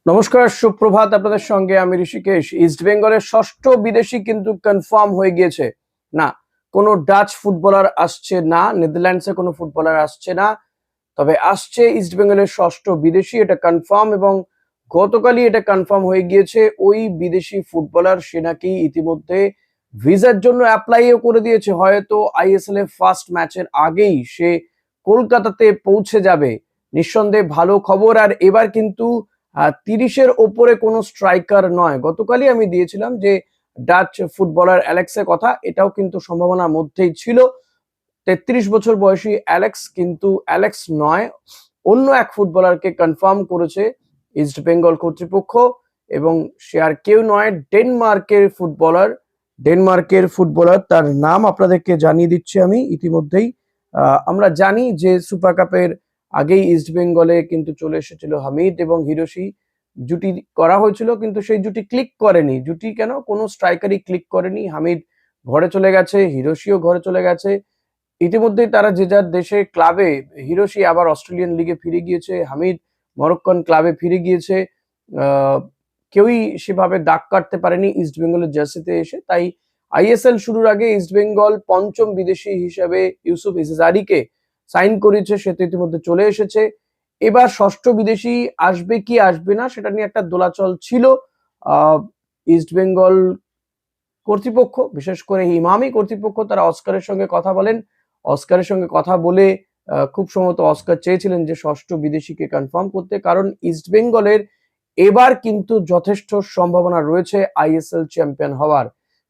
নমস্কার, সুপ্রভাত। আপনাদের সঙ্গে আমি ঋষিকেশ। ইস্ট বেঙ্গলের ষষ্ঠ বিদেশি কিন্তু কনফার্ম হয়ে গিয়েছে। না, কোনো ডাচ ফুটবলার আসছে না, নেদারল্যান্ডসে কোনো ফুটবলার আসছে না, তবে আসছে ইস্ট বেঙ্গলের ষষ্ঠ বিদেশি, এটা কনফার্ম। এবং গতকালই এটা কনফার্ম হয়ে গিয়েছে ওই বিদেশি ফুটবলার সে নাকি ইতিমধ্যে ভিসার জন্য অ্যাপ্লাইও করে দিয়েছে। হয়তো আইএসএল এর ফার্স্ট ম্যাচের আগেই সে কলকাতাতে পৌঁছে যাবে। নিঃসন্দেহে ভালো খবর। আর এবার কিন্তু 30-এর ওপরে কোনো স্ট্রাইকার নয়। গতকালই আমি দিয়েছিলাম যে ডাচ ফুটবলার অ্যালেক্সের কথা, এটাও কিন্তু সম্ভাবনার মধ্যেই ছিল। 33 বছর বয়সী অ্যালেক্স, কিন্তু অ্যালেক্স নয়, অন্য এক ফুটবলারকে কনফার্ম করেছে ইস্ট বেঙ্গল কর্তৃপক্ষ। এবং সে আর কেউ নয়, ডেনমার্কের ফুটবলার। তার নাম আপনাদেরকে জানিয়ে দিচ্ছি আমি ইতিমধ্যেই। আমরা জানি যে সুপার কাপের আগেই ইস্ট বেঙ্গলে কিন্তু চলে এসেছিল হামিদ এবং হিরোশি, জুটি করা হয়েছিল, কিন্তু সেই জুটি ক্লিক করেনি। জুটি কেন, কোনো স্ট্রাইকারই ক্লিক করেনি। হামিদ ঘরে চলে গেছে, হিরোশিও ঘরে চলে গেছে। ইতিমধ্যেই তারা যে যার দেশে ক্লাবে, হিরোশি আবার অস্ট্রেলিয়ান লিগে ফিরে গিয়েছে, হামিদ মরক্কন ক্লাবে ফিরে গিয়েছে। কেউই সেভাবে দাগ কাটতে পারেনি ইস্ট বেঙ্গলের জার্সিতে এসে। তাই আইএসএল শুরুর আগে ইস্ট বেঙ্গল পঞ্চম বিদেশি হিসাবে ইউসুফ ইসেজারিকে সাইন করেছে, সে তো ইতিমধ্যে চলে এসেছে। এবার ষষ্ঠ বিদেশি আসবে কি আসবে না সেটা নিয়ে একটা দোলাচল ছিল। ইস্ট বেঙ্গল কর্তৃপক্ষ, বিশেষ করে ইমামি কর্তৃপক্ষ, তারা অস্কারের সঙ্গে কথা বলেন। অস্কারের সঙ্গে কথা বলে খুব সম্ভবত অস্কার চেয়েছিলেন যে ষষ্ঠ বিদেশিকে কনফার্ম করতে, কারণ ইস্ট বেঙ্গলের এবার কিন্তু যথেষ্ট সম্ভাবনা রয়েছে আইএসএল চ্যাম্পিয়ন হওয়ার।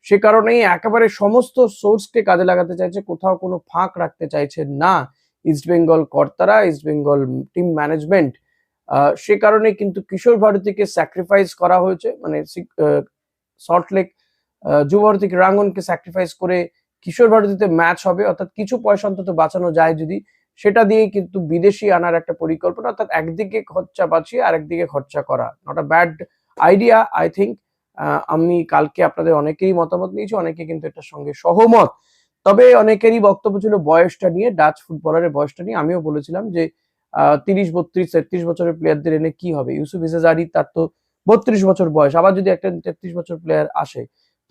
সে কারণেই একেবারে সমস্ত সোর্সকে কাজে লাগাতে চাইছে, কোথাও কোনো ফাঁক রাখতে চাইছে না ইস্ট বেঙ্গল কর্তারা, ইস্ট বেঙ্গল টিম ম্যানেজমেন্ট। সে কারণে কিন্তু কিশোর ভারতীকে স্যাক্রিফাইস করা হয়েছে, মানে সল্টলেক যুব ভারতীকে, রাঙ্গনকে স্যাক্রিফাইস করে কিশোর ভারতীতে ম্যাচ হবে, অর্থাৎ কিছু পয়সা অন্তত বাঁচানো যায় যদি, সেটা দিয়ে কিন্তু বিদেশি আনার একটা পরিকল্পনা। অর্থাৎ একদিকে খরচা বাঁচিয়ে আরেকদিকে খরচা করা, not a bad idea I think. আমি কালকে আপনাদের অনেকেরই মতামত নিয়েছি, অনেকে কিন্তু এটার সঙ্গে সহমত। তবে অনেকেরই বক্তব্য ছিল বয়সটা নিয়ে, ডাচ ফুটবলারের বয়সটা নিয়ে। আমিও বলেছিলাম যে 30, 32, 33 বছরের প্লেয়ারদের এনে কি হবে। ইউসুফ ইসেজারি, তার তো 32 বছর বয়স, আবার যদি একটা 33 বছর প্লেয়ার আসে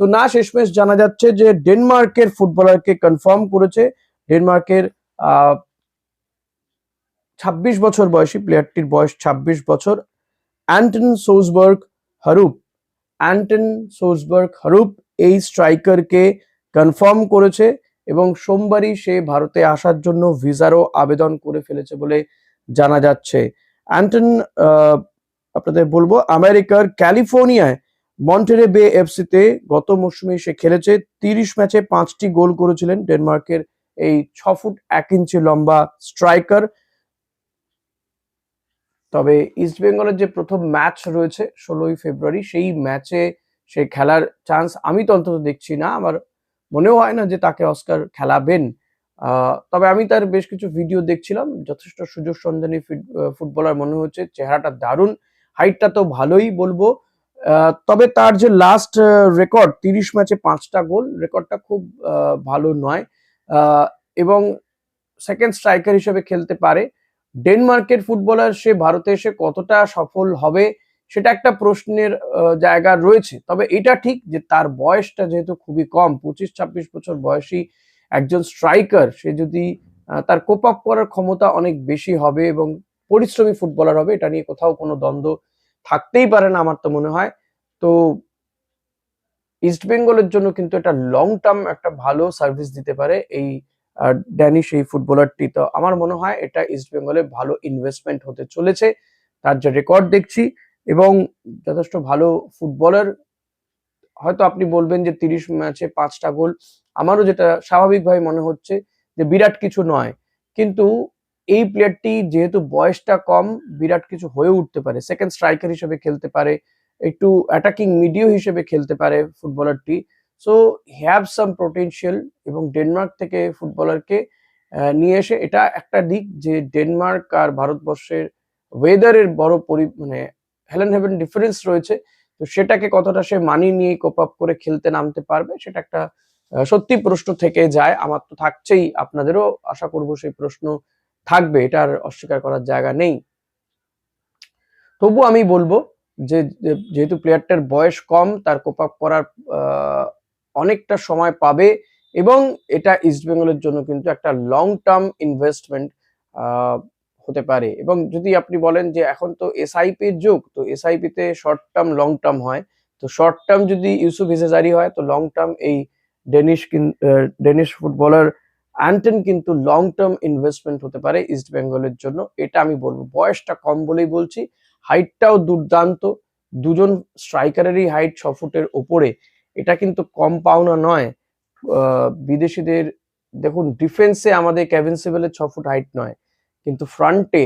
তো না। শেষমেশ জানা যাচ্ছে যে ডেনমার্কের ফুটবলারকে কনফার্ম করেছে। ডেনমার্কের 26 বছর বয়সী প্লেয়ারটির বয়স 26 বছর, অ্যান্টন সোজবার্গ হারুপ। অ্যান্টন সোজবার্গ হারুপ এই স্ট্রাইকারকে কনফার্ম করেছে এবং সোমবারই সে ভারতে আসার জন্য ভিসারও আবেদন করে ফেলেছে বলে জানা যাচ্ছে। অ্যান্টন, আপনাদের বলবো, আমেরিকার ক্যালিফোর্নিয়ায় মন্টেরে বে এফসিতে গত মৌসুমে সে খেলেছে। 30 ম্যাচে 5টি গোল করেছিলেন ডেনমার্কের এই 6 ফুট 1 ইঞ্চি লম্বা স্ট্রাইকার। তবে ইস্ট বেঙ্গলের যে প্রথম ম্যাচ রয়েছে 16ই ফেব্রুয়ারি, সেই ম্যাচে সে খেলার চান্স আমি তো অন্তত দেখছি না। আমার মনেও হয় না যে তাকে অস্কার খেলাবেন। তবে আমি তার বেশ কিছু ভিডিও দেখছিলাম, যথেষ্ট সুযোগ সন্ধানী ফুটবলার মনে হচ্ছে, চেহারাটা দারুণ, হাইটটা তো ভালোই বলবো। তবে তার যে লাস্ট রেকর্ড 30 ম্যাচে 5টা গোল, রেকর্ডটা খুব ভালো নয়। এবং সেকেন্ড স্ট্রাইকার হিসেবে খেলতে পারে। ডেনমার্কের ফুটবলার, সে ভারতে এসে কতটা সফল হবে সেটা একটা প্রশ্নের জায়গা রয়েছে। তবে এটা ঠিক যে তার বয়সটা যেহেতু খুবই কম, 25-26 বছর বয়সী একজন স্ট্রাইকার, সে যদি তার কোপ আপ করার ক্ষমতা অনেক বেশি হবে এবং পরিশ্রমী ফুটবলার হবে, এটা নিয়ে কোথাও কোনো দ্বন্দ্ব থাকতেই পারে না আমার তো মনে হয়। তো ইস্ট বেঙ্গলের জন্য কিন্তু এটা লং টার্ম একটা ভালো সার্ভিস দিতে পারে এই ড্যানিশ এই ফুটবলারটি। তো আমার মনে হয় এটা ইস্ট বেঙ্গলে ভালো ইনভেস্টমেন্ট হতে চলেছে। তার যে রেকর্ড দেখছি এবং যথেষ্ট ভালো ফুটবলার। হয়তো আপনি বলবেন যে 30 ম্যাচে 5টা গোল, আমারও যেটা স্বাভাবিকভাবে মনে হচ্ছে যে বিরাট কিছু নয়, কিন্তু এই প্লেয়ারটি যেহেতু বয়সটা কম, বিরাট কিছু হয়ে উঠতে পারে। সেকেন্ড স্ট্রাইকার হিসেবে খেলতে পারে, একটু অ্যাটাকিং মিডিও হিসেবে খেলতে পারে ফুটবলারটি। So have some potential. এবং ডেনমার্ক থেকে ফুটবলারকে নিয়ে এসে, এটা একটা দিক যে ডেনমার্ক আর ভারতবর্ষের ওয়েদারের বড় মানে হেলেন হেভেন ডিফারেন্স রয়েছে। তো সেটাকে কতটা সে মানিয়ে নিয়ে কোপ আপ করে খেলতে নামতে পারবে, সেটা একটা সত্যি প্রশ্ন থেকে যায়। আমার তো থাকছেই, আপনাদেরও আশা করবো সেই প্রশ্ন থাকবে, এটা আর অস্বীকার করার জায়গা নেই। তবু আমি বলবো যেহেতু প্লেয়ারটার বয়স কম, তার কোপ আপ করার অনেকটা সময় পাবে এবং এটা ইস্টবেঙ্গলের জন্য কিন্তু একটা লং টার্ম ইনভেস্টমেন্ট হতে পারে। এবং যদি আপনি বলেন যে এখন তো এসআইপির যুগ, তো এসআইপিতে শর্ট টার্ম লং টার্ম হয়, তো শর্ট টার্ম যদি ইউসুফ ইজাজারি হয়, তো লং টার্ম এই ডেনিশ ফুটবলার অ্যান্টন কিন্তু লং টার্ম ইনভেস্টমেন্ট হতে পারে ইস্ট বেঙ্গলের জন্য, এটা আমি বলবো। বয়সটা কম বলেই বলছি, হাইটটাও দুর্দান্ত, দুজন স্ট্রাইকারেরই হাইট 6 ফুটের ওপরে, এটা কিন্তু কম পাওনা নয়। বিদেশিদের দেখুন, ডিফেন্সে আমাদের কেভিন সিভেলের 6 ফুট হাইট নয়, কিন্তু ফ্রন্টে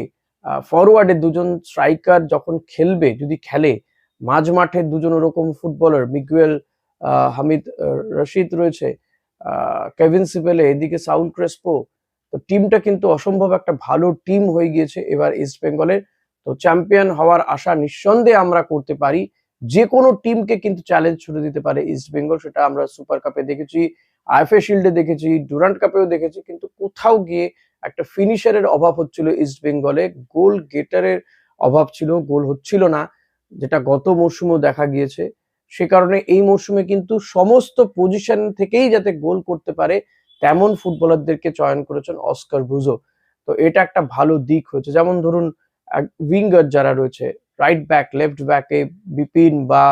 ফরওয়ার্ডে দুজন স্ট্রাইকার যখন খেলবে, যদি খেলে, মাঝ মাঠে দুজন ওরকম ফুটবলার, মিগুয়েল হামিদ রশিদ রয়েছে, কেভিন সিভেলে, এদিকে সাউল ক্রেসপো, তো টিমটা কিন্তু অসম্ভব একটা ভালো টিম হয়ে গিয়েছে এবার ইস্ট বেঙ্গলের। তো চ্যাম্পিয়ন হওয়ার আশা নিঃসন্দেহে আমরা করতে পারি। যে কোনো টিমকে কিন্তু চ্যালেঞ্জ ছুড়ে দিতে পারে ইস্ট বেঙ্গল, সেটা আমরা সুপার কাপে দেখেছি, আইএফএ শিল্ডে দেখেছি, ডুরান্ট কাপেও দেখেছি, কিন্তু কোথাও গিয়ে একটা ফিনিশারের অভাব হচ্ছিল ইস্ট বেঙ্গলে, গোল গেটারের অভাব ছিল, গোল হচ্ছিল না, যেটা গত মরশুমেও দেখা গিয়েছে। সে কারণে এই মরশুমে কিন্তু সমস্ত পজিশন থেকেই যাতে গোল করতে পারে তেমন ফুটবলারদেরকে চয়ন করেছেন অস্কার ব্রুজো। তো এটা একটা ভালো দিক হয়েছে। যেমন ধরুন উইঙ্গার যারা রয়েছে, রাইট ব্যাক, লেফট ব্যাকে বিপিন বা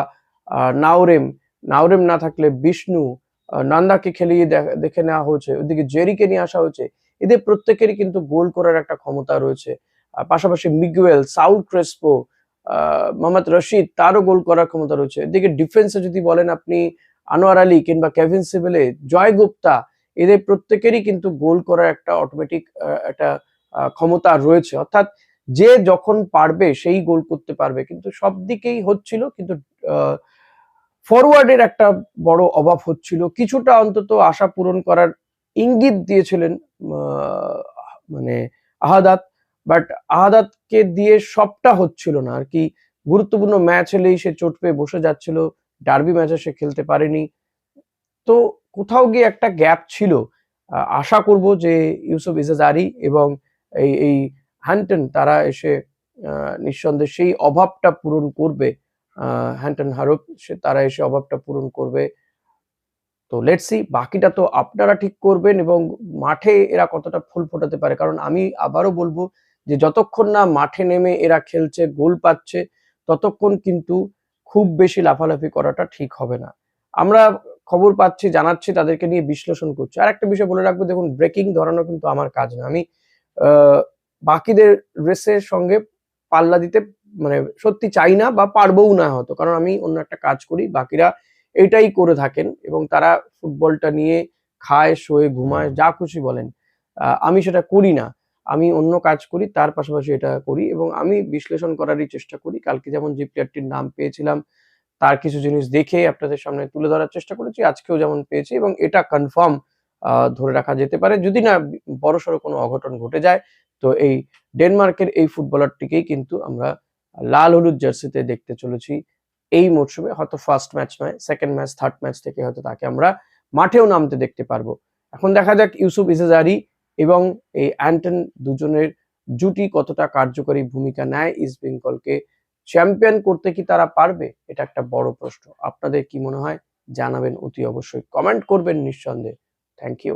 নাওরেম, নাওরেম না থাকলে বিষ্ণু, নান্দাকে খেলিয়ে দেখে নেওয়া হয়েছে, ওদিকে জেরিকে নিয়ে আসা হয়েছে, এদের প্রত্যেকেরই কিন্তু গোল করার একটা ক্ষমতা রয়েছে। পাশাপাশি Miguel, Saul Crespo, Mohammad Rashid, তারও গোল করার ক্ষমতা রয়েছে। এদিকে ডিফেন্সে যদি বলেন আপনি আনোয়ার আলী কিংবা কেভিন সিভেলে, জয় গুপ্তা, এদের প্রত্যেকেরই কিন্তু গোল করার একটা অটোমেটিক একটা ক্ষমতা রয়েছে। অর্থাৎ যে যখন পারবে সেই গোল করতে পারবে, কিন্তু সব দিকেই হচ্ছিল, কিন্তু ফরওয়ার্ডের একটা বড় অভাব হচ্ছিল। কিছুটা অন্তত আশা পূরণ করার ইঙ্গিত দিয়েছিলেন মানে আহাদাত, বাট আহাদাতকে দিয়ে সবটা হচ্ছিল না আর কি। গুরুত্বপূর্ণ ম্যাচ হলেই সে চোট পেয়ে বসে যাচ্ছিল, ডার্বি ম্যাচে সে খেলতে পারেনি, তো কোথাও গিয়ে একটা গ্যাপ ছিল। আশা করব যে ইউসুফ ইজাজারি এবং এই হ্যান্টন, তারা এসে নিঃসন্দেহে সেই অভাবটা পূরণ করবে। হ্যান্টন হারপ, তারা এসে অভাবটা পূরণ করবে। তো লেটস সি, বাকিটা তো আপনারা ঠিক করবেন এবং মাঠে এরা কতটা ফুল ফোটাতে পারে। কারণ আমি আবারও বলবো যে যতক্ষণ না মাঠে নেমে এরা খেলছে, গোল পাচ্ছে, ততক্ষণ কিন্তু খুব বেশি লাফালাফি করাটা ঠিক হবে না। আমরা খবর পাচ্ছি, জানাচ্ছি, তাদেরকে নিয়ে বিশ্লেষণ করছি। আর একটা বিষয় বলে রাখবো, দেখুন, ব্রেকিং ধরানো কিন্তু আমার কাজ না। আমি বাকিদের রেসের সঙ্গে পাল্লা দিতে মানে সত্যি চাই না, বা পারবও না হয়তো, কারণ আমি অন্য একটা কাজ করি, বাকিরা এটাই করে থাকেন এবং তারা ফুটবলটা নিয়ে খায়, শোয়, ঘুমায়, যা খুশি বলেন। আমি সেটা করি না, আমি অন্য কাজ করি, তার পাশাপাশি এটা করি এবং আমি বিশ্লেষণ করারই চেষ্টা করি। কালকে যেমন যে প্লেয়ারটির নাম পেয়েছিলাম, তার কিছু জিনিস দেখে আপনাদের সামনে তুলে ধরার চেষ্টা করেছি, আজকেও যেমন পেয়েছি, এবং এটা কনফার্ম ধরে রাখা যেতে পারে, যদি না বড়সড় কোনো অঘটন ঘটে যায়, তো এই ডেনমার্কের এই ফুটবলারটিকেই কিন্তু আমরা লাল হলুদ জার্সিতে দেখতে চলেছি এই মরশুমে। হয়তো ফার্স্ট ম্যাচ নয়, সেকেন্ড ম্যাচ, থার্ড ম্যাচ থেকে হয়তো তাকে আমরা মাঠেও নামতে দেখতে পারবো। এখন দেখা যাক ইউসুফ ইজাজারি এবং এই অ্যান্টন দুজনের জুটি কতটা কার্যকরী ভূমিকা নেয়, ইস্ট বেঙ্গলকে চ্যাম্পিয়ন করতে কি তারা পারবে, এটা একটা বড় প্রশ্ন। আপনাদের কি মনে হয় জানাবেন অতি অবশ্যই, কমেন্ট করবেন নিঃসন্দেহে। Thank you.